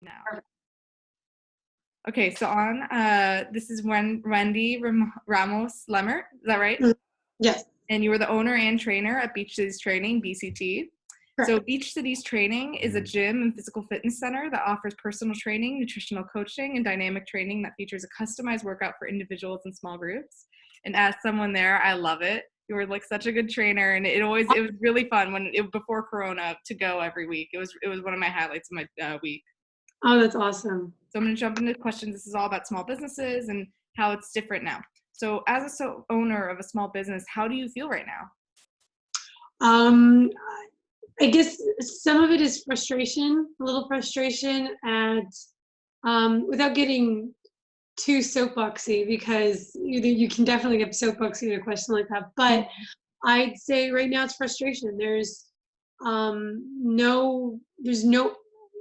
Now. Perfect. Okay, so this is Wendy Ramos Lemert. Is that right? Yes. And you were the owner and trainer at Beach Cities Training, BCT. Correct. So Beach Cities Training is a gym and physical fitness center that offers personal training, nutritional coaching, and dynamic training that features a customized workout for individuals and small groups. And as someone there, I love it. You were like such a good trainer, and it was really fun before Corona to go every week. It was one of my highlights of my week. Oh, that's awesome. So I'm going to jump into questions. This is all about small businesses and how it's different now. So as a owner of a small business, how do you feel right now? I guess some of it is frustration, a little frustration without getting too soapboxy, because you can definitely get soapboxy in a question like that. But I'd say right now it's frustration. There's no,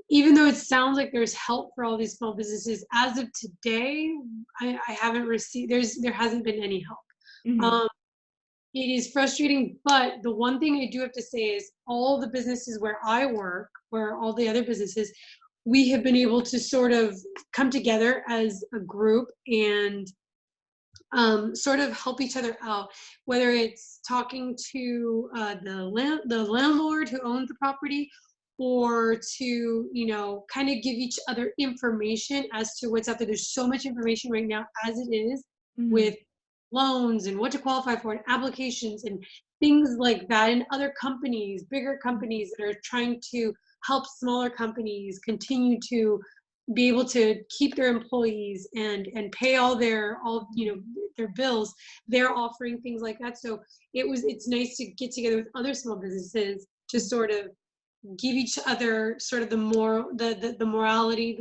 even though it sounds like there's help for all these small businesses, as of today, I haven't received, there hasn't been any help. Mm-hmm. It is frustrating, but the one thing I do have to say is all the businesses where I work, where all the other businesses, we have been able to sort of come together as a group and sort of help each other out, whether it's talking to the landlord who owns the property, or to kind of give each other information as to what's out there. There's so much information right now as it is, with loans and what to qualify for and applications and things like that, and other companies, bigger companies that are trying to help smaller companies continue to be able to keep their employees and pay all their bills. They're offering things like that. So it's nice to get together with other small businesses to sort of give each other sort of the morality,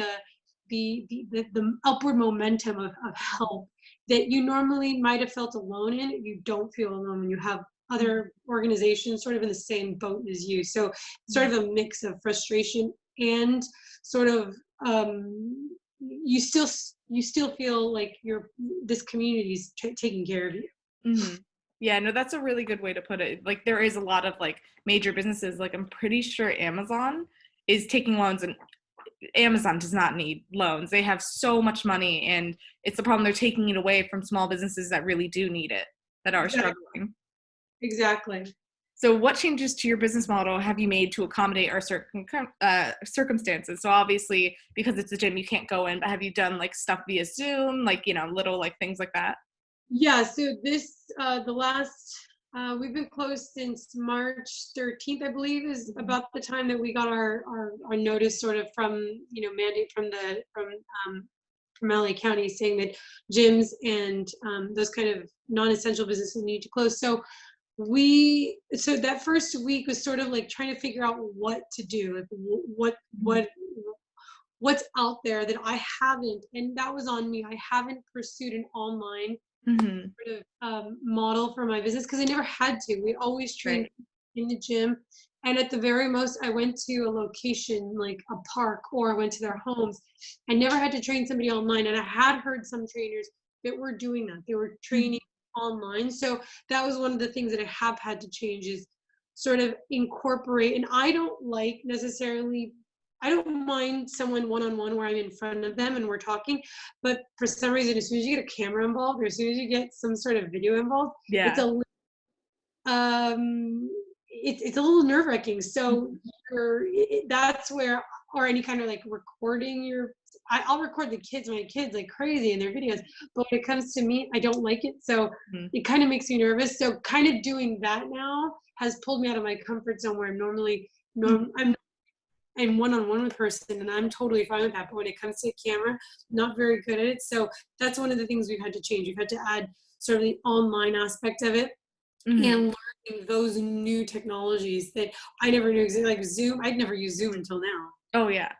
the upward momentum of help that you normally might have felt alone in. You don't feel alone when you have other organizations sort of in the same boat as you. So sort of a mix of frustration and sort of you still feel like this community's taking care of you. Mm-hmm. Yeah, no, that's a really good way to put it. Like, there is a lot of like major businesses, like I'm pretty sure Amazon is taking loans, and Amazon does not need loans. They have so much money, and it's the problem. They're taking it away from small businesses that really do need it, that are struggling. Exactly. So what changes to your business model have you made to accommodate our circumstances? So obviously, because it's a gym, you can't go in, but have you done like stuff via Zoom, like, little like things like that? Yeah, so the last, we've been closed since March 13th, I believe, is about the time that we got our notice sort of from, mandate from LA County, saying that gyms and those kind of non-essential businesses need to close. So that first week was sort of like trying to figure out what to do, like what's out there that I haven't, and that was on me. I haven't pursued an online sort of model for my business because I never had to. We always trained in the gym, and at the very most, I went to a location like a park, or I went to their homes. I never had to train somebody online, and I had heard some trainers that were doing that. They were training online. So that was one of the things that I have had to change, is sort of incorporate. And I don't mind someone one-on-one where I'm in front of them and we're talking, but for some reason, as soon as you get a camera involved, or as soon as you get some sort of video involved, it's a little nerve-wracking. So that's where, or any kind of like recording I'll record my kids like crazy in their videos, but when it comes to me, I don't like it. So it kind of makes me nervous. So kind of doing that now has pulled me out of my comfort zone, where I'm one-on-one with a person and I'm totally fine with that. But when it comes to camera, not very good at it. So that's one of the things we've had to change. We've had to add sort of the online aspect of it, and learning those new technologies that I never knew existed, like Zoom. I'd never used Zoom until now. Oh yeah.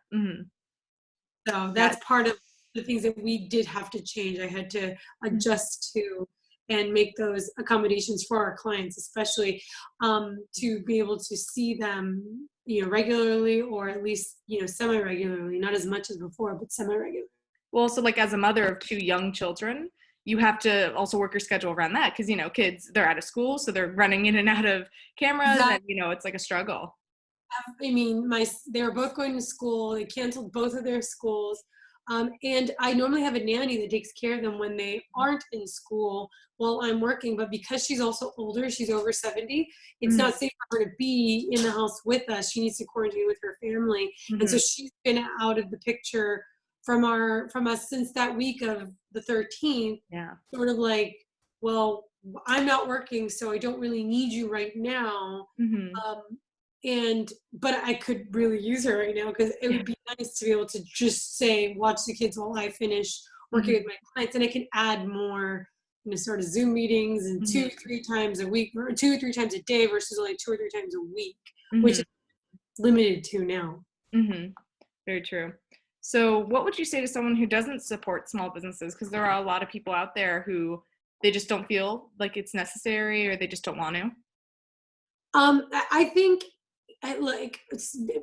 So that's part of the things that we did have to change. I had to adjust to and make those accommodations for our clients, especially to be able to see them, regularly, or at least, semi-regularly, not as much as before, but semi-regularly. Well, so like as a mother of 2 young children, you have to also work your schedule around that, because, kids, they're out of school, so they're running in and out of cameras, and, it's like a struggle. I mean, they were both going to school. They canceled both of their schools. And I normally have a nanny that takes care of them when they aren't in school while I'm working. But because she's also older, she's over 70, it's not safe for her to be in the house with us. She needs to quarantine with her family. And so she's been out of the picture from us since that week of the 13th. Yeah. Sort of like, well, I'm not working, so I don't really need you right now. But I could really use her right now, because it would be nice to be able to just say, watch the kids while I finish working with my clients, and I can add more, sort of Zoom meetings and 2-3 times a week, or 2 or 3 times a day versus only 2 or 3 times a week, which is limited to now. Very true. So what would you say to someone who doesn't support small businesses? Because there are a lot of people out there who they just don't feel like it's necessary, or they just don't want to. I think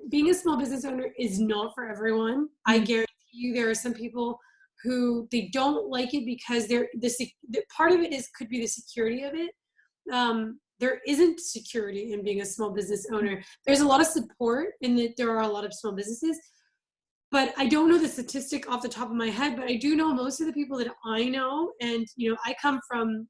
being a small business owner is not for everyone. I guarantee you there are some people who they don't like it because the part of it could be the security of it. There isn't security in being a small business owner. There's a lot of support in that there are a lot of small businesses, but I don't know the statistic off the top of my head, but I do know most of the people that I know, and I come from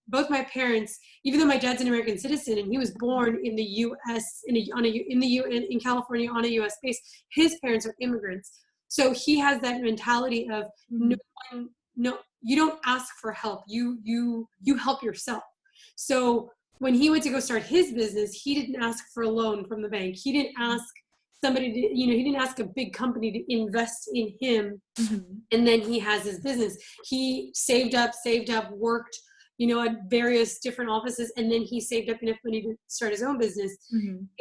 both my parents, even though my dad's an American citizen and he was born in the U.S. in California on a U.S. base, his parents are immigrants, so he has that mentality of no, you don't ask for help, you help yourself. So when he went to go start his business, he didn't ask for a loan from the bank. He didn't ask somebody to, he didn't ask a big company to invest in him, and then he has his business. He saved up, worked, at various different offices, and then he saved up enough money to start his own business.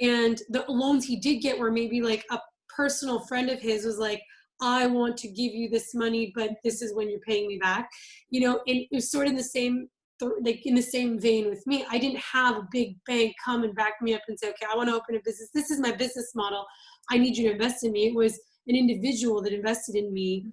And the loans he did get were maybe like a personal friend of his was like, I want to give you this money, but this is when you're paying me back. And it was sort of in the same vein with me. I didn't have a big bank come and back me up and say, okay, I want to open a business. This is my business model. I need you to invest in me. It was an individual that invested in me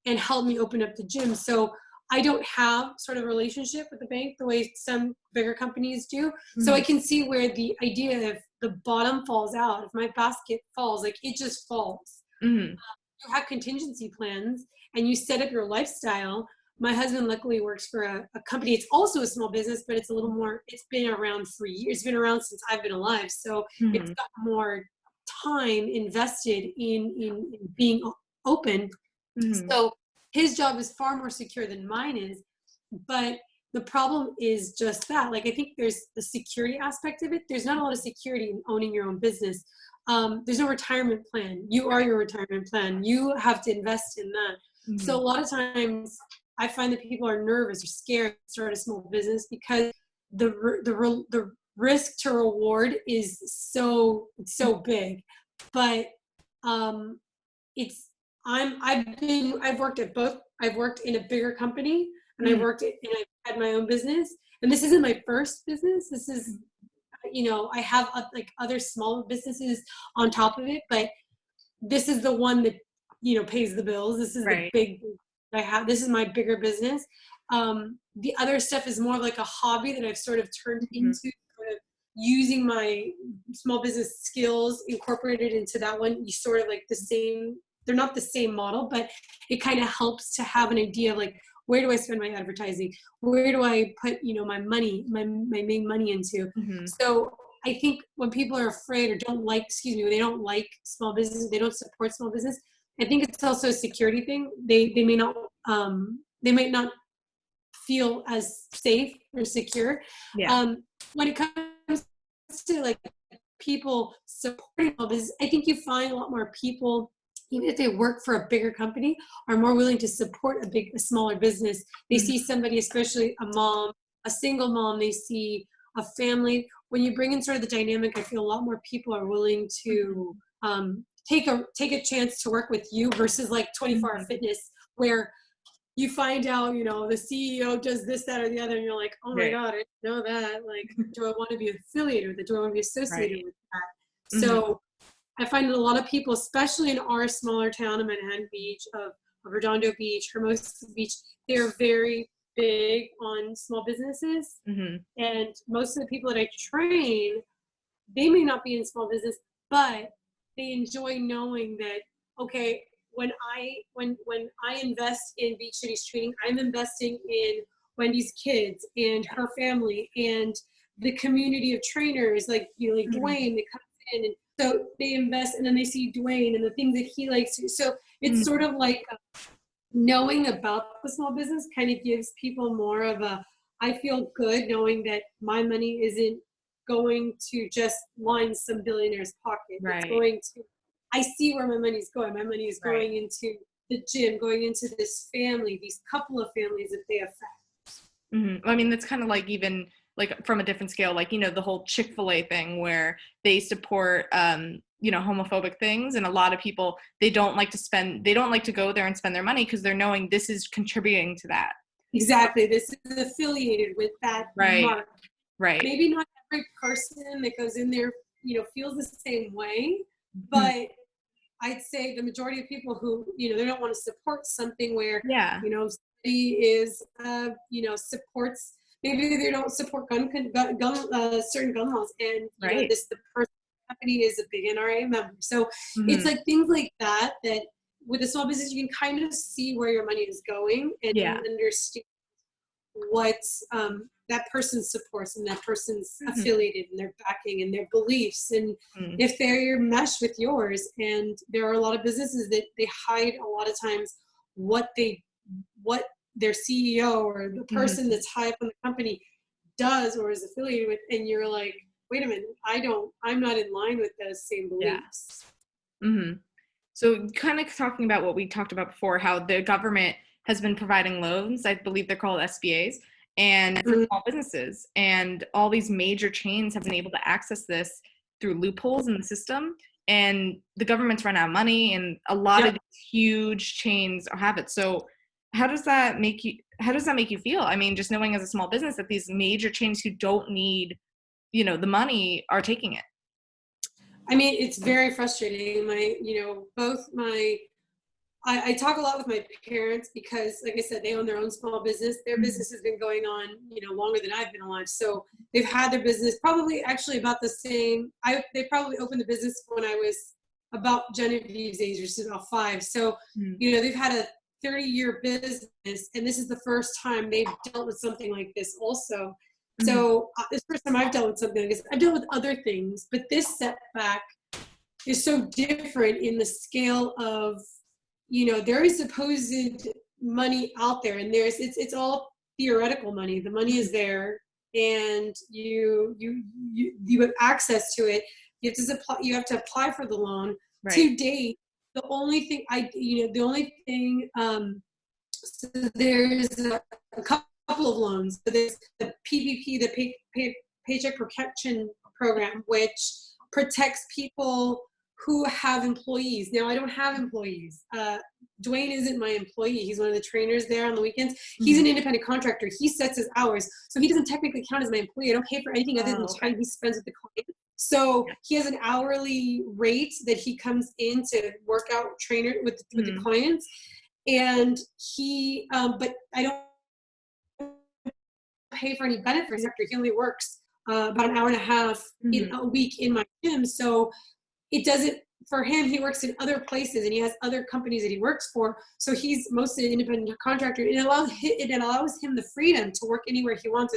and helped me open up the gym. So I don't have sort of a relationship with the bank the way some bigger companies do. So I can see where the idea of the bottom falls out. If my basket falls, like it just falls. You have contingency plans and you set up your lifestyle. My husband luckily works for a company. It's also a small business, but it's a little more, it's been around for years. It's been around since I've been alive. So it's got more time invested in being open. So his job is far more secure than mine is. But the problem is just that, like, I think there's the security aspect of it. There's not a lot of security in owning your own business. There's no retirement plan. You are your retirement plan. You have to invest in that. So a lot of times I find that people are nervous or scared to start a small business because the risk to reward is so big. But I've worked at both. I've worked in a bigger company and I've had my own business. And this isn't my first business. This is, I have like other small businesses on top of it, but this is the one that, pays the bills. This is the big I have. This is my bigger business. The other stuff is more like a hobby that I've sort of turned into, sort of using my small business skills, incorporated into that one. You sort of like they're not the same model, but it kind of helps to have an idea of like, where do I spend my advertising? Where do I put, my money, my main money into? So I think when people are afraid or they don't like small business, they don't support small business, I think it's also a security thing. They might not feel as safe or secure. When it comes to like people supporting small business, I think you find a lot more people, even if they work for a bigger company, are more willing to support a smaller business. They see somebody, especially a mom, a single mom, they see a family. When you bring in sort of the dynamic, I feel a lot more people are willing to take a chance to work with you versus like 24-hour fitness, where you find out, the CEO does this, that, or the other, and you're like, oh my God, I didn't know that. Like, do I want to be affiliated with it? Do I want to be associated with that? So I find that a lot of people, especially in our smaller town of Manhattan Beach, of Redondo Beach, Hermosa Beach, they're very big on small businesses. And most of the people that I train, they may not be in small business, but they enjoy knowing that, okay, when I invest in Beach Cities Training, I'm investing in Wendy's kids and her family and the community of trainers, like, like Dwayne that comes in, and so they invest, and then they see Dwayne and the things that he likes to. So it's sort of like knowing about the small business kind of gives people more of a, I feel good knowing that my money isn't going to just line some billionaire's pocket. Right. It's going to, I see where my money's going. My money is going into the gym, going into this family, these couple of families that they affect. I mean, that's kind of like, even like from a different scale, like, the whole Chick-fil-A thing where they support, homophobic things. And a lot of people, they don't like to go there and spend their money because they're knowing this is contributing to that. Exactly. This is affiliated with that mark. Right. Maybe not every person that goes in there, feels the same way, but I'd say the majority of people who, they don't want to support something where, somebody is, supports, maybe they don't support certain gun laws, and the person company is a big NRA member. So it's like things like that with a small business, you can kind of see where your money is going and understand what that person supports and that person's affiliated and their backing and their beliefs, and if they're meshed with yours. And there are a lot of businesses that they hide a lot of times what their CEO or the person that's high up in the company does or is affiliated with, and you're like, wait a minute, I'm not in line with those same beliefs. So kind of talking about what we talked about before, how the government has been providing loans, I believe they're called SBAs, and for small businesses. And all these major chains have been able to access this through loopholes in the system. And the government's run out of money, and a lot of these huge chains have it. So how does that make you feel? I mean, just knowing as a small business that these major chains who don't need, the money are taking it. I mean, it's very frustrating. I talk a lot with my parents because, like I said, they own their own small business. Their business has been going on, longer than I've been alive. So they've had their business probably actually about the same. They probably opened the business when I was about Genevieve's age, which is about 5. So, they've had a 30-year business, and this is the first time they've dealt with something like this also. So this first time I've dealt with something like this. I've dealt with other things, but this setback is so different in the scale of, there is supposed money out there, and it's all theoretical money. The money is there, and you have access to it. You have to apply for the loan. To date, the only thing so there's a couple of loans. So there's the PPP, the Paycheck Protection Program, which protects people who have employees. Now, I don't have employees. Dwayne isn't my employee. He's one of the trainers there on the weekends. He's an independent contractor. He sets his hours. So he doesn't technically count as my employee. I don't pay for anything other than the time he spends with the client. So he has an hourly rate that he comes in to work out trainer with the clients. And he, but I don't pay for any benefits after he only works about an hour and a half in a week in my gym. So it doesn't, for him, he works in other places and he has other companies that he works for. So he's mostly an independent contractor. It allows him the freedom to work anywhere he wants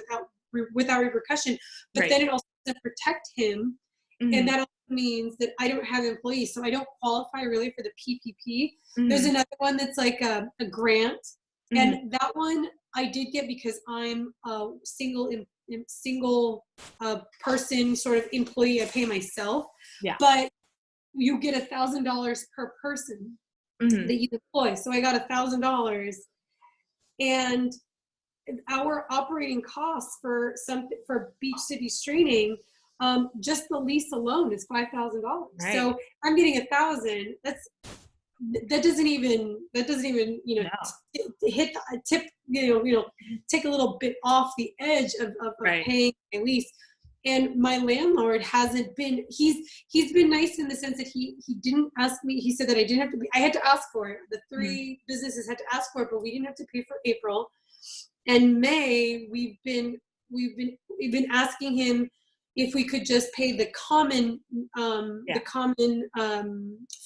without repercussion. But then it also doesn't protect him. And that also means that I don't have employees. So I don't qualify really for the PPP. There's another one that's like a grant. And that one I did get because I'm a single person sort of employee. I pay myself. But you get $1,000 per person that you deploy. So I got $1,000, and our operating costs for Beach Cities Training, just the lease alone is $5,000. So I'm getting $1,000. That doesn't even hit the tip, take a little bit off the edge of paying a lease. And my landlord hasn't been, he's been nice in the sense that he didn't ask me. He said that I had to ask for it. The 3 businesses had to ask for it, but we didn't have to pay for April. And May, we've been asking him if we could just pay the common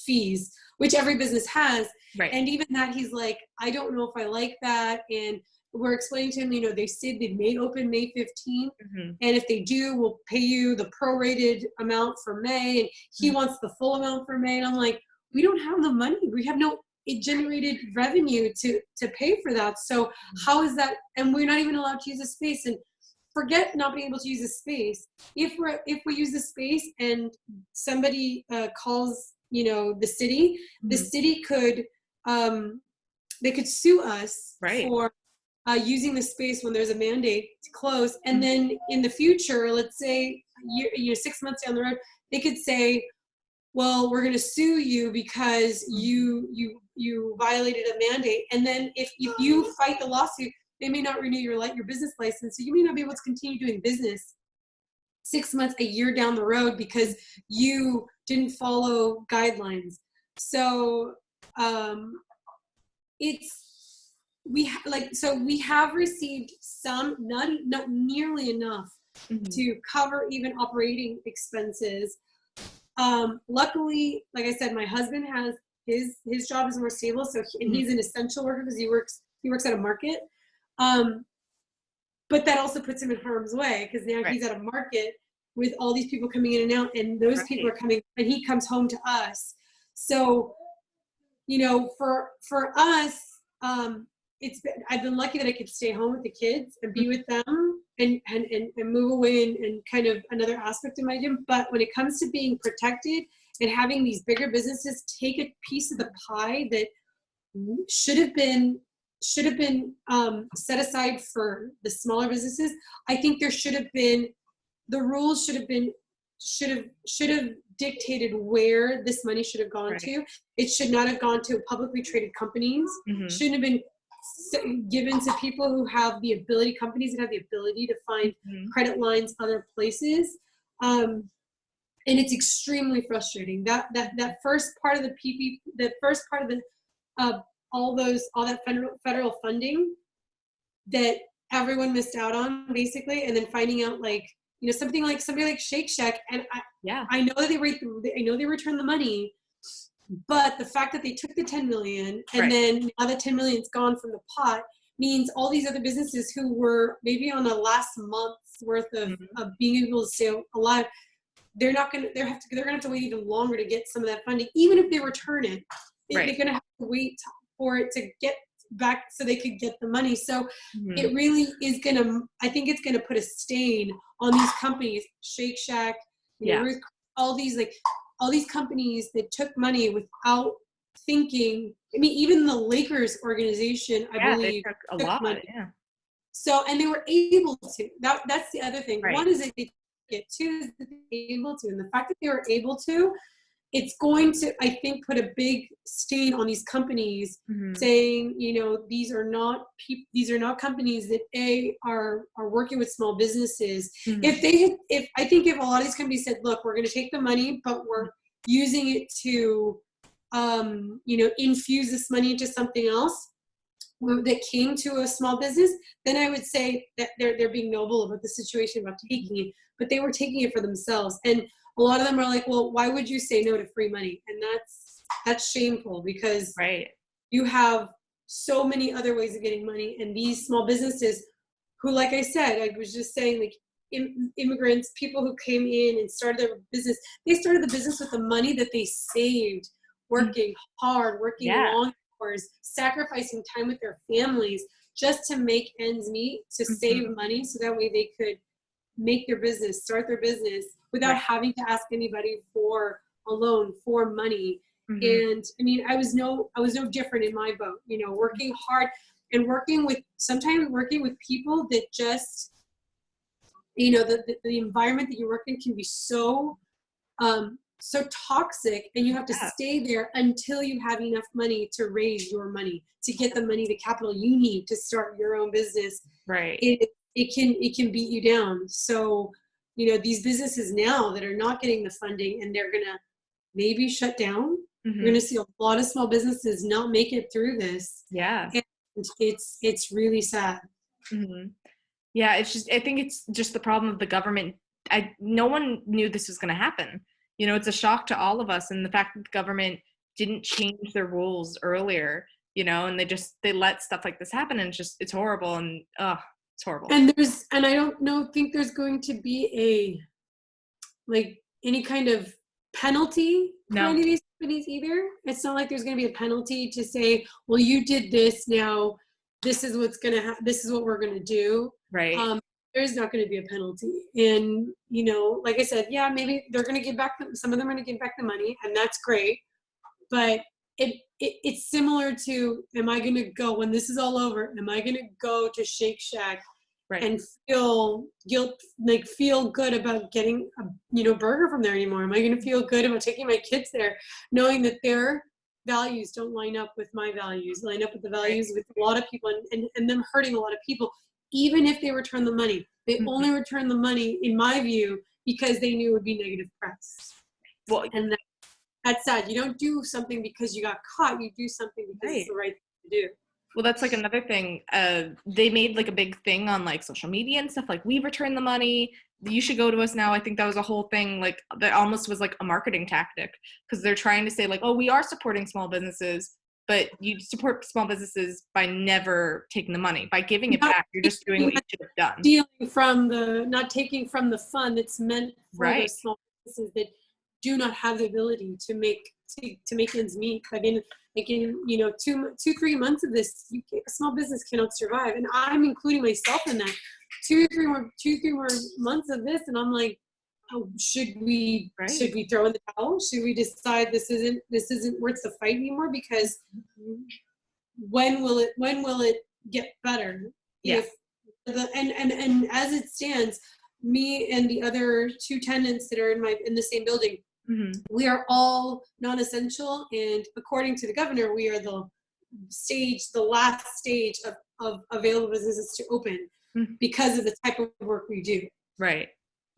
fees, which every business has. Right. And even that, he's like, I don't know if I like that. And we're explaining to him, you know, they said they may open May 15th. Mm-hmm. And if they do, we'll pay you the prorated amount for May. And he wants the full amount for May. And I'm like, we don't have the money. We have no generated revenue to pay for that. So how is that? And we're not even allowed to use the space. And forget not being able to use the space. If we use the space and somebody calls, you know, the city, the city could, they could sue us for using the space when there's a mandate to close. And then in the future, let's say, 6 months down the road, they could say, well, we're going to sue you because you violated a mandate. And then if you fight the lawsuit, they may not renew your business license. So you may not be able to continue doing business 6 months, a year down the road because you didn't follow guidelines. So we have received some, not nearly enough to cover even operating expenses. Luckily, like I said, my husband has his job is more stable, so he's an essential worker because he works at a market. But that also puts him in harm's way because now he's at a market with all these people coming in and out, and those people are coming, and he comes home to us. So, you know, for us, I've been lucky that I could stay home with the kids and be with them and move away and kind of another aspect of my gym. But when it comes to being protected and having these bigger businesses take a piece of the pie that should have been set aside for the smaller businesses, I think there should have been, the rules should have dictated where this money should have gone to. It should not have gone to publicly traded companies. Shouldn't have been given to people who have the ability, companies that have the ability to find credit lines other places. And it's extremely frustrating that first part of the the first part of the all that federal funding that everyone missed out on, basically, and then finding out, like, you know, somebody like Shake Shack, and I know that they returned the money, but the fact that they took the 10 million and then now the 10 million is gone from the pot means all these other businesses who were maybe on a last month's worth of being able to stay alive, they're gonna have to wait even longer to get some of that funding, even if they return it. They're gonna have to wait for it to get back so they could get the money. So it really is I think it's gonna put a stain on these companies, Shake Shack, you know, all these companies that took money without thinking. I mean, even the Lakers organization, I believe, they took a lot money. So, and they were able to. That's the other thing. One is that they get, two is that they were able to, and the fact that they were able to, it's going to, I think, put a big stain on these companies, saying, you know, these are not companies that are working with small businesses. If a lot of these companies said, look, we're going to take the money, but we're using it to, you know, infuse this money into something else that came to a small business, then I would say that they're being noble about the situation, about taking it, but they were taking it for themselves. And a lot of them are like, well, why would you say no to free money? And that's shameful, because you have so many other ways of getting money. And these small businesses who, like I said, I was just saying, like, immigrants, people who came in and started their business, they started the business with the money that they saved, working hard, working long hours, sacrificing time with their families just to make ends meet, to save money, so that way they could make their business, start their business without having to ask anybody for a loan, for money. And I mean, I was no different in my boat, you know, working hard and sometimes working with people that just, you know, the environment that you work in can be so toxic, and you have to stay there until you have enough money to raise your money, to get the money, the capital you need to start your own business. It can beat you down. So, you know, these businesses now that are not getting the funding and they're gonna maybe shut down, you're gonna see a lot of small businesses not make it through this. And it's really sad. Yeah, it's just, I think it's just the problem of the government no one knew this was going to happen. You know, it's a shock to all of us. And the fact that the government didn't change their rules earlier, you know, and they let stuff like this happen, and it's horrible. And it's horrible. And I don't think there's going to be any kind of penalty for any of these companies either. It's not like there's going to be a penalty to say, well, you did this, now this is what's going to happen, this is what we're going to do. Right. There's not going to be a penalty. And, you know, like I said, yeah, maybe they're going to give back, some of them are going to give back the money, and that's great. But it's similar to, am I going to go, when this is all over, am I going to go to Shake Shack and feel good about getting a burger from there anymore? Am I going to feel good about taking my kids there, knowing that their values don't line up with my values, line up with the values with a lot of people, and them hurting a lot of people? Even if they return the money, they only return the money, in my view, because they knew it would be negative press. Well, and that's sad. You don't do something because you got caught. You do something because it's the right thing to do. Well, that's like another thing. They made like a big thing on like social media and stuff, like, we return the money, you should go to us now. I think that was a whole thing, like, that almost was like a marketing tactic, because they're trying to say like, oh, we are supporting small businesses, but you support small businesses by never taking the money, by giving it back. You're just doing what you should have done. Not taking from the fund that's meant for those small businesses that do not have the ability to make ends meet. I mean, like in 2-3 months of this, a small business cannot survive, and I'm including myself in that. 2-3 more months of this, and I'm like, oh, should we throw in the towel? Should we decide this isn't worth the fight anymore? Because when will it get better? Yeah. And as it stands, me and the other 2 tenants that are in the same building, we are all non-essential, and according to the governor, we are the last stage of available businesses to open because of the type of work we do. Right.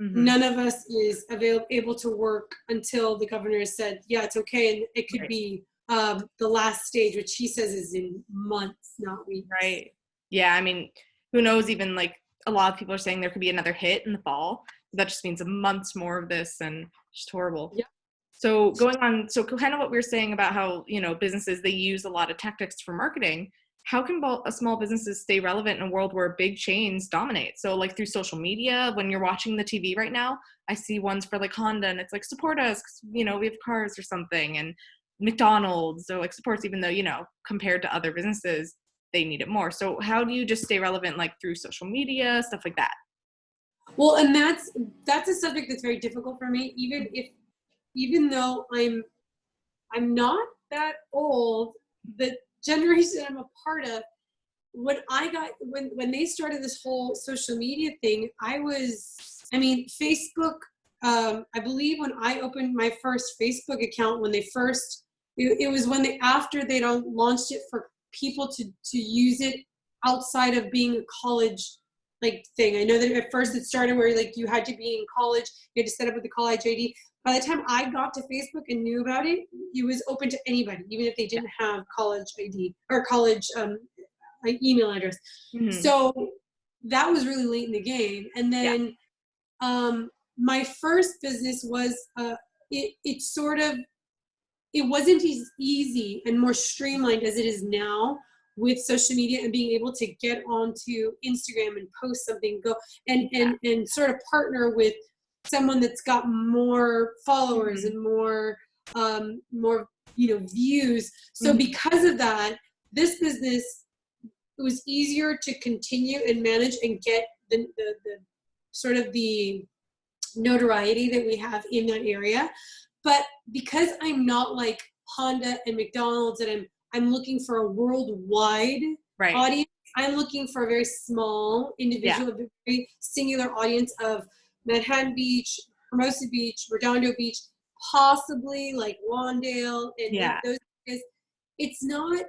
None of us is able to work until the governor has said, yeah, it's okay, and it could be the last stage, which he says is in months, not weeks. Right. Yeah, I mean, who knows, even like a lot of people are saying there could be another hit in the fall. That just means months more of this, and just horrible. Yeah. So going on, so kind of what we were saying about how, businesses, they use a lot of tactics for marketing. How can small businesses stay relevant in a world where big chains dominate? So like through social media, when you're watching the TV right now, I see ones for like Honda, and it's like, support us, 'cause, we have cars or something, and McDonald's, so like supports, even though, compared to other businesses, they need it more. So how do you just stay relevant, like through social media, stuff like that? Well, and that's a subject that's very difficult for me, even though I'm not that old. The generation I'm a part of, when they started this whole social media thing, Facebook, I believe when I opened my first Facebook account, it was after they'd launched it for people to use it outside of being a college thing. I know that at first it started where you had to be in college, you had to set up with the college ID. By the time I got to Facebook and knew about it, it was open to anybody, even if they didn't have college ID or college email address. So that was really late in the game. And then my first business was it wasn't as easy and more streamlined as it is now with social media and being able to get onto Instagram and post something, and sort of partner with someone that's got more followers and more views. So because of that, this business, it was easier to continue and manage and get the sort of the notoriety that we have in that area. But because I'm not like Honda and McDonald's, and I'm looking for a worldwide audience, I'm looking for a very small individual, a very singular audience of Manhattan Beach, Hermosa Beach, Redondo Beach, possibly like Lawndale, and those areas. It's not,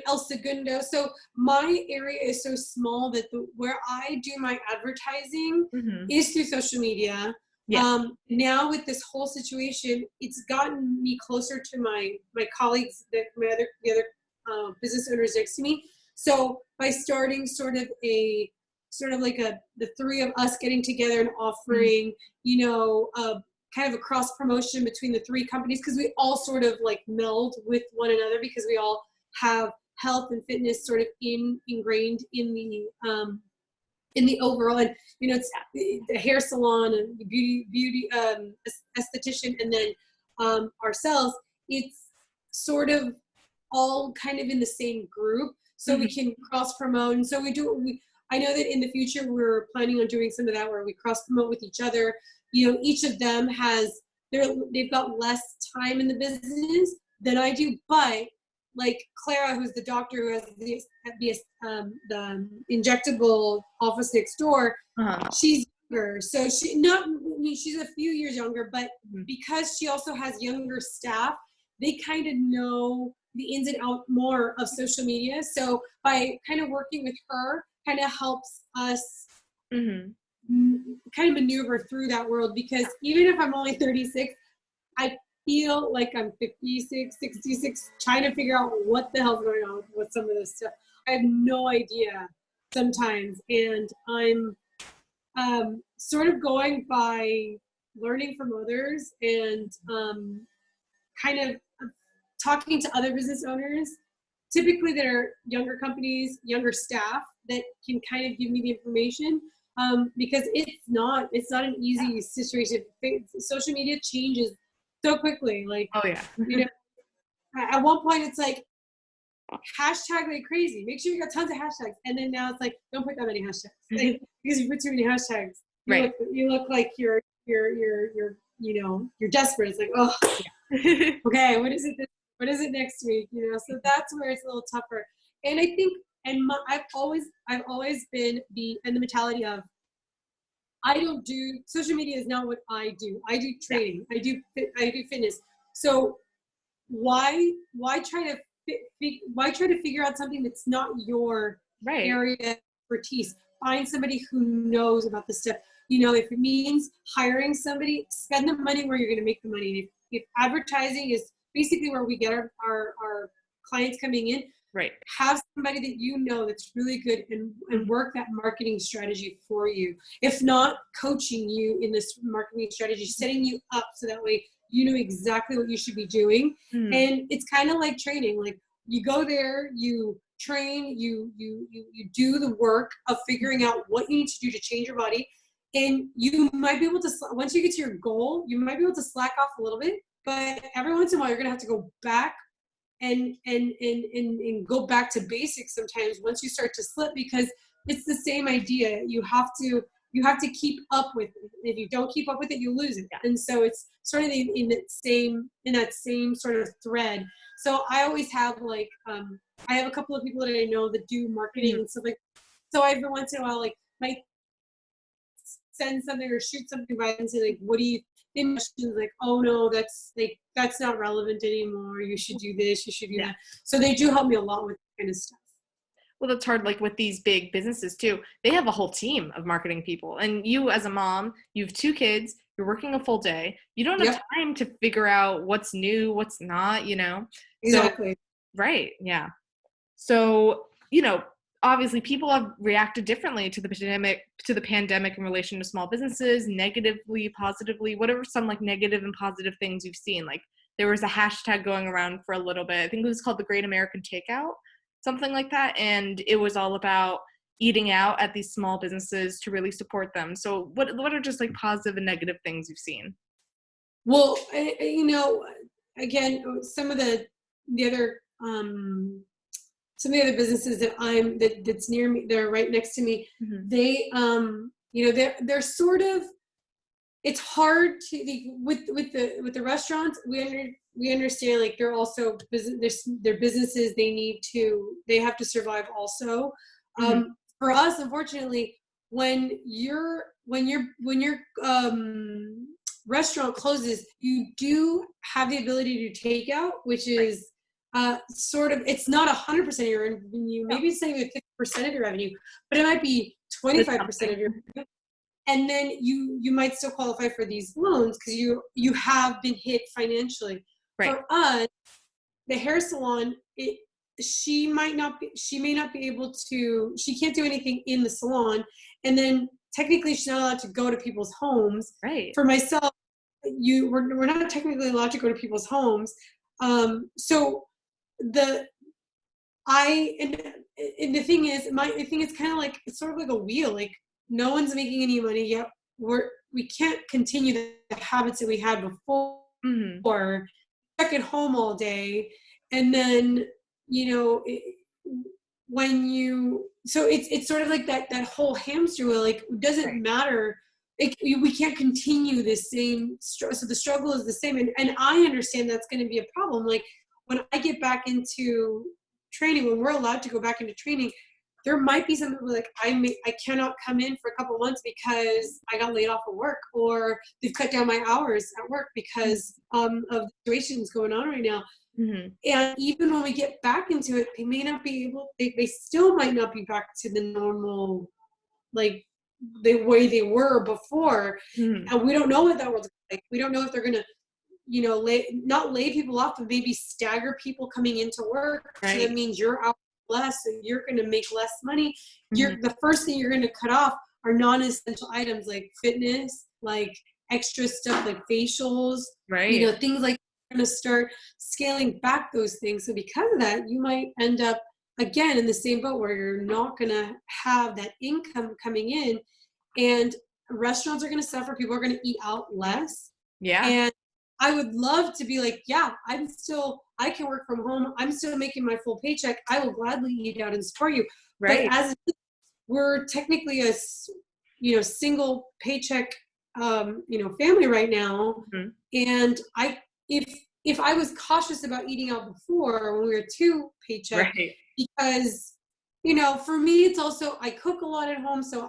El Segundo. So my area is so small that where I do my advertising is through social media. Now with this whole situation, it's gotten me closer to my colleagues, the other business owners next to me. So by starting sort of a sort of like the three of us getting together and offering, kind of a cross promotion between the three companies, because we all sort of like meld with one another because we all have health and fitness sort of ingrained in the overall, and it's the hair salon and the beauty esthetician, and then ourselves. It's sort of all kind of in the same group, so we can cross promote. And so I know that in the future we're planning on doing some of that where we cross promote with each other. Each of them they've got less time in the business than I do, but like Clara, who's the doctor who has the injectable office next door, she's younger. So she's a few years younger, but because she also has younger staff, they kind of know the ins and outs more of social media. So by kind of working with her, kind of helps us kind of maneuver through that world, because even if I'm only 36, I feel like I'm 56, 66, trying to figure out what the hell's going on with some of this stuff. I have no idea sometimes, and I'm sort of going by learning from others and kind of talking to other business owners, typically that are younger companies, younger staff, that can kind of give me the information, because it's not an easy situation. Social media changes so quickly. Like, oh yeah. At one point it's like hashtag like crazy. Make sure you got tons of hashtags, and then now it's like don't put that many hashtags, like, because you put too many hashtags, you look like you're desperate. It's like, oh, okay, what is it next week? So that's where it's a little tougher. And I think, I've always been the mentality of, I don't do social media is not what I do. I do training. I do fitness. So why try to figure out something that's not your area of expertise? Find somebody who knows about this stuff. If it means hiring somebody, spend the money where you're going to make the money. If advertising is basically where we get our clients coming in, have somebody that that's really good and work that marketing strategy for you. If not, coaching you in this marketing strategy, setting you up so that way you know exactly what you should be doing. And it's kind of like training. Like, you go there, you train, you do the work of figuring out what you need to do to change your body. And you might be able to, once you get to your goal, you might be able to slack off a little bit, but every once in a while you're going to have to go back and go back to basics sometimes once you start to slip, because it's the same idea. You have to keep up with it. If you don't keep up with it, you lose it. And so it's sort of in that same sort of thread. So I always have I have a couple of people that I know that do marketing and stuff like that. So every once in a while, like, might send something or shoot something by and say, like, what do you think? Like, oh no, that's not relevant anymore. You should do this, you should do that. So they do help me a lot with that kind of stuff. Well, that's hard. Like with these big businesses too, they have a whole team of marketing people. And you as a mom, you have 2 kids, you're working a full day. You don't have time to figure out what's new, what's not, Exactly. So, right. Yeah. So, obviously people have reacted differently to the pandemic in relation to small businesses, negatively, positively. What are some like negative and positive things you've seen? Like, there was a hashtag going around for a little bit. I think it was called the Great American Takeout, something like that. And it was all about eating out at these small businesses to really support them. So what are just like positive and negative things you've seen? Well, again, some of the other businesses that's near me, they're right next to me. They they're sort of, it's hard to with the restaurants. We understand, like, they're also their businesses. They have to survive also. For us, unfortunately, when your restaurant closes, you do have the ability to take out, which is sort of, it's not 100% of your revenue. Maybe it's not even 50% of your revenue, but it might be 25% of your revenue. And then you might still qualify for these loans because you have been hit financially. For us, the hair salon, she may not be able to, she can't do anything in the salon. And then technically she's not allowed to go to people's homes. Right. For myself, we're not technically allowed to go to people's homes. So the, and the thing is, I think it's kind of like, it's sort of like a wheel, like no one's making any money yet. We can't continue the habits that we had before. Stuck at home all day, and then when you, so it's sort of like that whole hamster wheel. Like, it doesn't matter. We can't continue the same struggle. So the struggle is the same, and I understand that's going to be a problem. Like, when I get back into training, when we're allowed to go back into training, there might be some people like, I cannot come in for a couple months because I got laid off of work, or they've cut down my hours at work because of situations going on right now. And even when we get back into it, they may not be able, they still might not be back to the normal, like the way they were before. And we don't know what that world's like. We don't know if they're going to, not lay people off, but maybe stagger people coming into work. Right. So that means you're out less, and you're going to make less money. The first thing you're going to cut off are non-essential items like fitness, like extra stuff like facials, right? Things like, you're going to start scaling back those things. So because of that, you might end up again in the same boat where you're not going to have that income coming in, and restaurants are going to suffer. People are going to eat out less. Yeah. And I would love to be like, yeah, I can work from home. I'm still making my full paycheck. I will gladly eat out and support you. Right. But as we're technically a, single paycheck, family right now. And if I was cautious about eating out before, when we were two paycheck, right. Because, for me, it's also, I cook a lot at home. So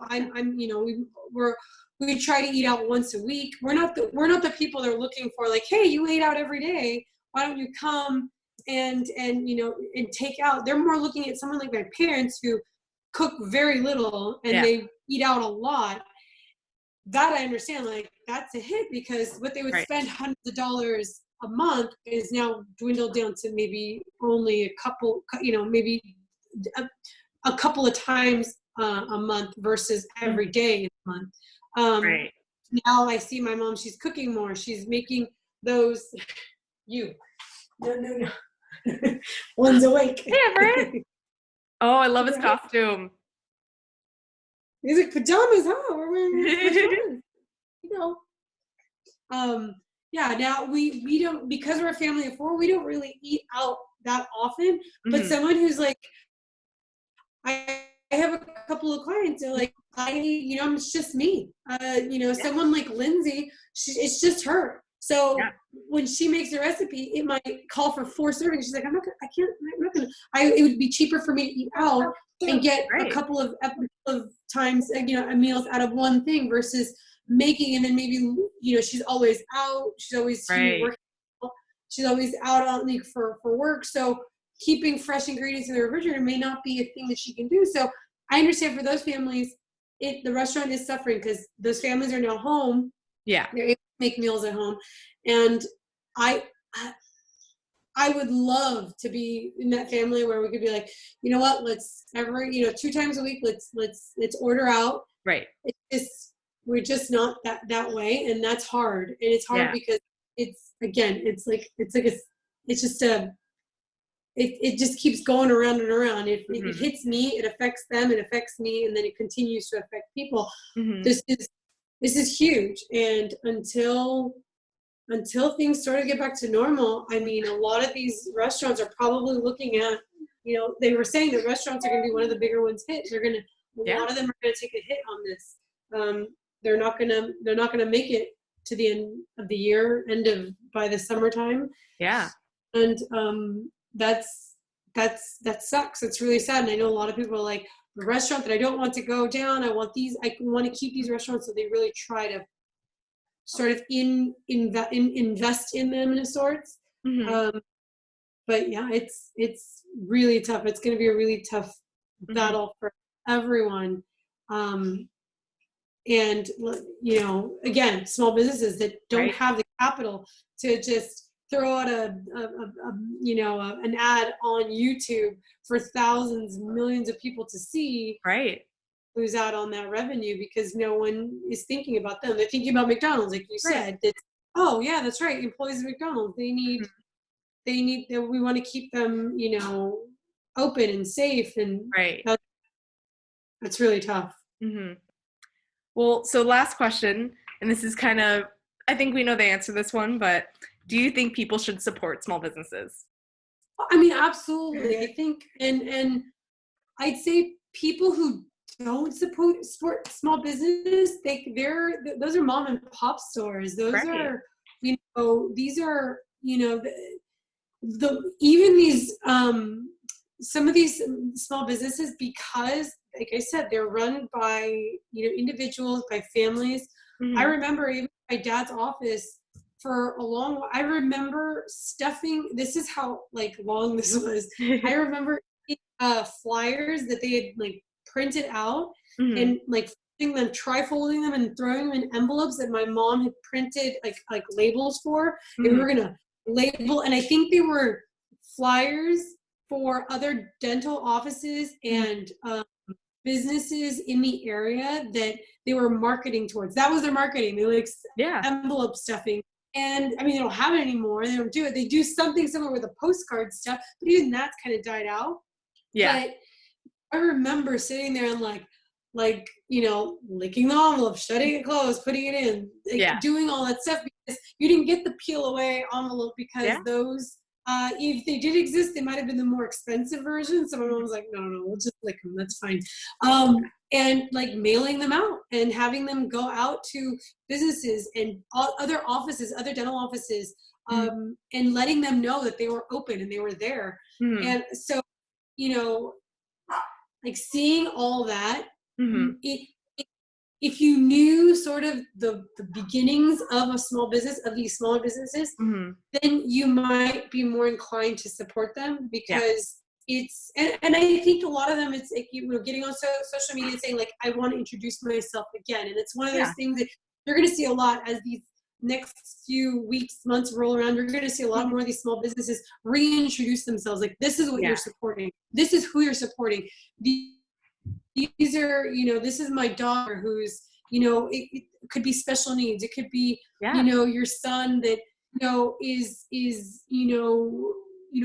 we try to eat out once a week. We're not the people they're looking for. Like, hey, you ate out every day. Why don't you come and take out? They're more looking at someone like my parents who cook very little and they eat out a lot. That I understand. Like, that's a hit, because what they would spend hundreds of dollars a month is now dwindled down to maybe only a couple. Maybe a couple of times a month versus every day in a month. Now I see my mom, she's cooking more. She's making those, no. One's awake. Hey, Everett. Oh, I love his costume. He's like, pajamas, huh? We're wearing pajamas. Now we don't, because we're a family of four, we don't really eat out that often. But someone who's like, I have a couple of clients, they're like, it's just me. Someone like Lindsay, it's just her. So when she makes a recipe, it might call for 4 servings. She's like, I'm not gonna, it would be cheaper for me to eat out and get a couple of times, meals out of one thing versus making, and then maybe, she's always out. She's always working. She's always out on for work. So keeping fresh ingredients in the refrigerator may not be a thing that she can do. So I understand for those families, the restaurant is suffering because those families are now home. Yeah. They're able to make meals at home. And I would love to be in that family where we could be like, you know what, let's 2 times a week, let's order out. Right. We're just not that way. And that's hard. And it's hard because it just keeps going around and around. It hits me, it affects them, it affects me, and then it continues to affect people. This is huge. And until things sort of get back to normal, I mean, a lot of these restaurants are probably looking at, they were saying that restaurants are going to be one of the bigger ones hit. A lot of them are going to take a hit on this. They're not going to make it to the end of the year, by the summertime. Yeah. And that sucks. It's really sad. And I know a lot of people are like, the restaurant that I don't want to go down, I want to keep these restaurants. So they really try to sort of invest in them in a sorts. But yeah, it's really tough. It's going to be a really tough battle for everyone. And again, small businesses that don't have the capital to just throw out an ad on YouTube for thousands, millions of people to see, Right. lose out on that revenue because no one is thinking about them. They're thinking about McDonald's, like you Right. said. That, oh yeah, that's right. Employees of McDonald's, they need we want to keep them, open and safe, and Right. that's really tough. Mm-hmm. Well, so last question, and this is kind of, I think we know the answer to this one, but do you think people should support small businesses? I mean, absolutely. I think, and I'd say people who don't support small business, those are mom and pop stores. Those Right. are, these are, even these some of these small businesses, because like I said, they're run by individuals, by families. I Mm-hmm. remember even my dad's office for a long while. I remember stuffing, this is how like long this was. I remember flyers that they had like printed out Mm-hmm. and like tri-folding them and throwing them in envelopes that my mom had printed like labels for. And we were gonna label, and I think they were flyers for other dental offices and businesses in the area that they were marketing towards. That was their marketing. They like Yeah. envelope stuffing. And I mean, they don't have it anymore. They don't do it. They do something similar with the postcard stuff, but even that's kind of died out. Yeah. But I remember sitting there and licking the envelope, shutting it closed, putting it in, doing all that stuff, because you didn't get the peel away envelope, because those, if they did exist, they might have been the more expensive version. So my mom was like, no, we'll just lick them. That's fine. And like mailing them out and having them go out to businesses and other offices, other dental offices, and letting them know that they were open and they were there. And so, like seeing all that, if you knew sort of the beginnings of a small business, of these smaller businesses, then you might be more inclined to support them, because it's, and I think a lot of them, it's like, getting on social media and saying like, I want to introduce myself again. And it's one of those things that you're going to see a lot as these next few weeks, months roll around. You're going to see a lot more of these small businesses reintroduce themselves. Like, this is what you're supporting. This is who you're supporting. These are, this is my daughter who's, it could be special needs. It could be, your son that, is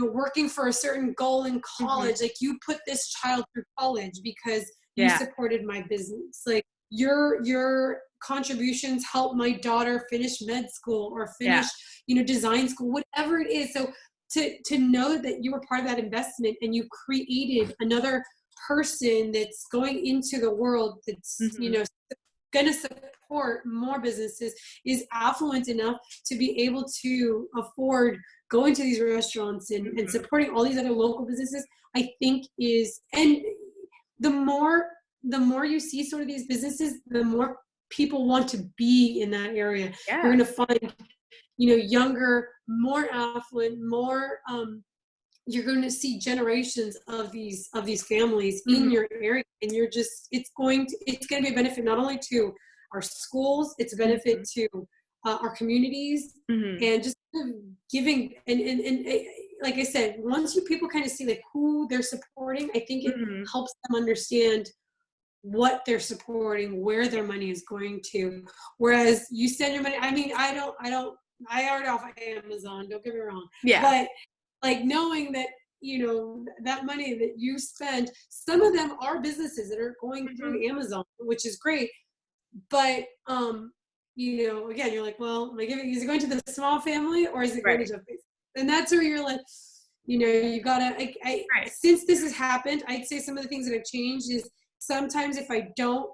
working for a certain goal in college. Like, you put this child through college because you supported my business. Like, your contributions help my daughter finish med school or finish, design school, whatever it is. So to know that you were part of that investment and you created another person that's going into the world that's, going to support more businesses, is affluent enough to be able to afford going to these restaurants and supporting all these other local businesses, I think is, and the more you see sort of these businesses, the more people want to be in that area. You're going to find, younger, more affluent, more, you're going to see generations of these families in your area, and you're just, it's going to be a benefit not only to our schools, it's a benefit to our communities, and just giving and like I said, once people kind of see like who they're supporting, I think it helps them understand what they're supporting, where their money is going to. Whereas you send your money, I mean, I order off of Amazon, don't get me wrong, but like knowing that, that money that you spend, some of them are businesses that are going through Amazon, which is great. But, again, you're like, well, is it going to the small family or is it going to Jeff Bezos? And that's where you're like, you gotta, since this has happened, I'd say some of the things that have changed is sometimes if I don't,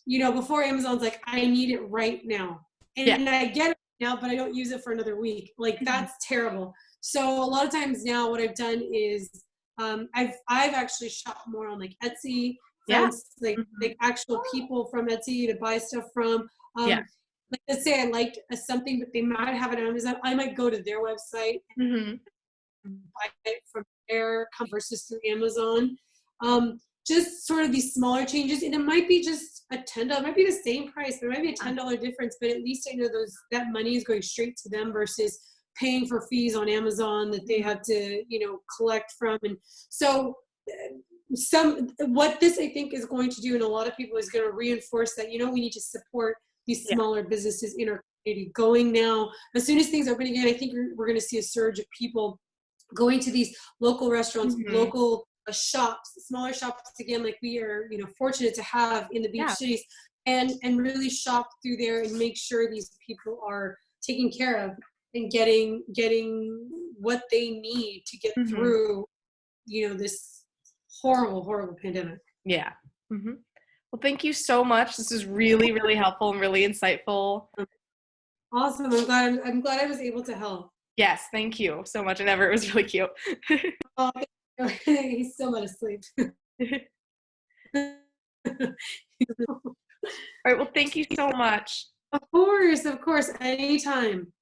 before Amazon's like, I need it right now. And I get it now, but I don't use it for another week. Like, that's terrible. So a lot of times now what I've done is I've actually shopped more on like Etsy, like actual people from Etsy to buy stuff from. Like, let's say I liked something, but they might have it on Amazon. I might go to their website and buy it from there versus through Amazon. Just sort of these smaller changes, and it might be just a $10. It might be the same price. There might be a $10 difference, but at least I know that money is going straight to them versus paying for fees on Amazon that they have to, collect from. And so what this I think is going to do, and a lot of people is going to reinforce that, we need to support these Yeah. smaller businesses in our community. Going now, as soon as things open again, I think we're going to see a surge of people going to these local restaurants, local shops, smaller shops again, like we are, fortunate to have in the beach cities, and really shop through there and make sure these people are taken care of and getting what they need to get through, this horrible pandemic. Yeah. Well, thank you so much. This is really, really helpful and really insightful. Awesome. I'm glad I was able to help. Yes, thank you so much. And Everett was really cute. Oh, he's still not asleep. All right. Well, thank you so much. Of course. Anytime.